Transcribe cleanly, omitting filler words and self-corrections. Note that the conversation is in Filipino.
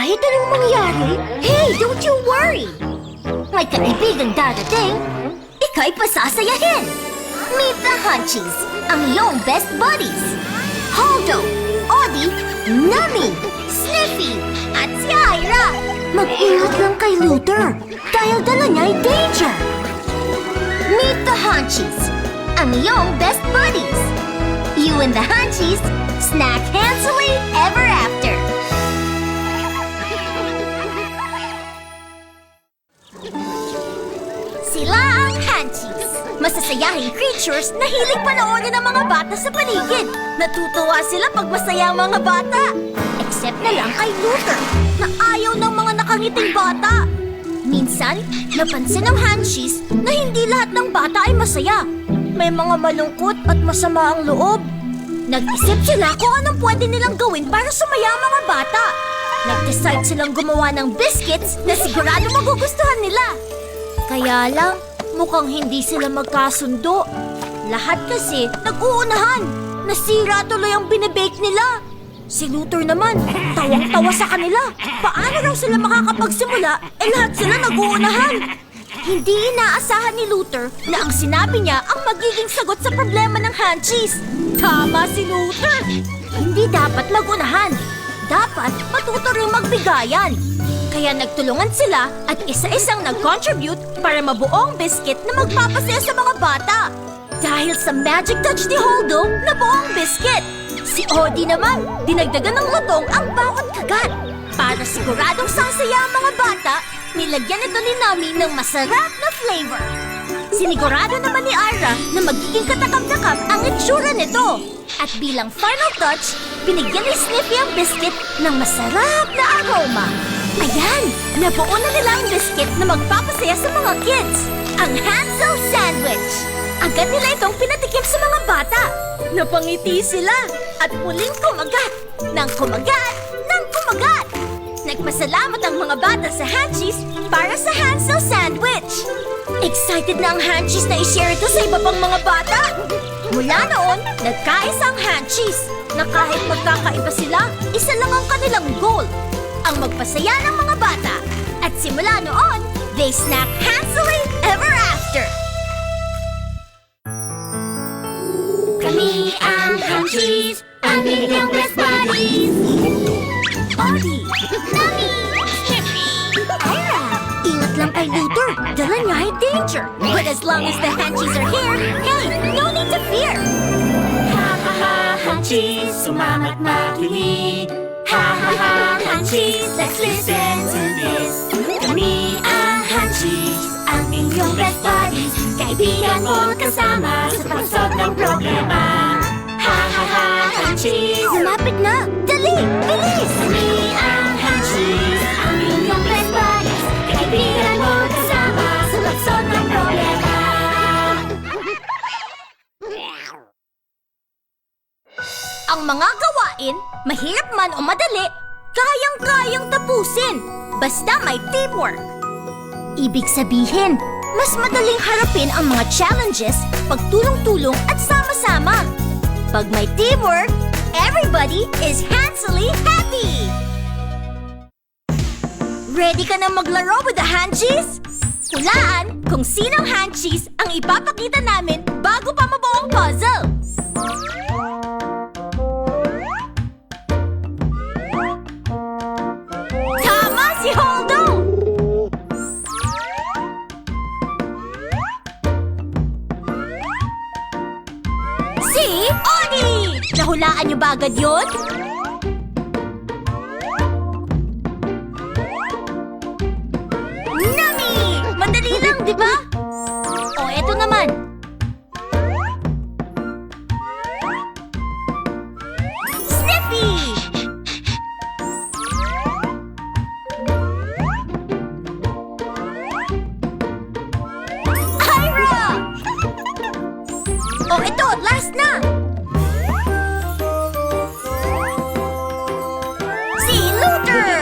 Kahit anong mangyari, hey, don't you worry! May kaibigang dadating, ikaw'y pasasayahin! Meet the Hunchies, ang iyong best buddies! Holdo, Audie, Nami, Sniffy, at si Ira! Mag-ingat lang kay Luther dahil dala niya'y danger! Meet the Hunchies, ang iyong best buddies! You and the Hunchies, snack handsily ever after! Sila ang Hunchies, masasayahing creatures na hilig panoorin ng mga bata sa paligid. Natutuwa sila pag masaya ang mga bata. Except na lang kay Luther, na ayaw ng mga nakangiting bata. Minsan, napansin ng Hunchies na hindi lahat ng bata ay masaya. May mga malungkot at masama ang loob. Nag-isip sila kung anong pwede nilang gawin para sumaya ang mga bata. Nag-decide silang gumawa ng biscuits na sigurado magugustuhan nila. Kaya lang, mukhang hindi sila magkasundo. Lahat kasi nag-uunahan. Nasira tuloy ang binibake nila. Si Luther naman, tawang-tawa sa kanila. Paano raw sila makakapagsimula lahat sila nag-uunahan? Hindi inaasahan ni Luther na ang sinabi niya ang magiging sagot sa problema ng Hunchies. Tama si Luther! Hindi dapat mag-unahan. Dapat matuto rin magbigayan. Kaya nagtulungan sila at isa-isang nag-contribute para mabuo ang biscuit na magpapasaya sa mga bata. Dahil sa magic touch ni Holdo, nabuo ang biscuit. Si Audie naman, dinagdagan ng lutong ang bawat kagat. Para siguradong sasaya ang mga bata, nilagyan ito ni Nami ng masarap na flavor. Sinigurado naman ni Ira na magiging katakam-takam ang itsura nito. At bilang final touch, binigyan ni Sniffy ang biscuit ng masarap na aroma. Ayan! Nabuo na nila ang biscuit na magpapasaya sa mga kids. Ang Hansel Sandwich. Agad nila itong pinatikim sa mga bata. Napangiti sila at muling kumagat. Nang kumagat, nang kumagat. Nagpasalamat ang mga bata sa Hunchies para sa Hansel Sandwich. Excited na ang Hunchies na i-share ito sa iba pang mga bata. Mula noon, nagkaisa ang Hunchies na kahit magkakaiba sila, isa lang ang kanilang goal. Ang magpasaya ng mga bata. At simula noon, they snack hansily ever after. Kami ang Hunchies, ang inyong best buddies. Audie, Nami, Sniffy, Ira. Ingat lang kay Luther, dala niya ay danger. But as long as the Hunchies are here, hey, no need to fear. Ha ha ha, Hunchies, sumamat makinig. Ha ha ha, Hunchies, let's listen to this. Kami ang Hunchies, ang inyong best buddies. Kaibigan mo kasama sa pagsod ng problema. Ha ha ha, Hunchies. Lumapit na! Dali! Bilis! Kami ang Hunchies, ang inyong best buddies. Kaibigan mo kasama sa pagsod ng problema. Ang mga gawain, mahirap man o madali, kayang-kayang tapusin. Basta may teamwork. Ibig sabihin, mas madaling harapin ang mga challenges pag tulong-tulong at sama-sama. Pag may teamwork, everybody is hansily happy! Ready ka na maglaro with the Hunchies? Hulaan kung sinong Hunchies ang ipapakita namin bago pa mabuo ang puzzle. Tama si Holdo! Si Audie! Nahulaan niyo ba agad yun? Nami! Madali lang, di ba? O, eto naman. Sniffy! Ira! O, eto, last na. Si Luther!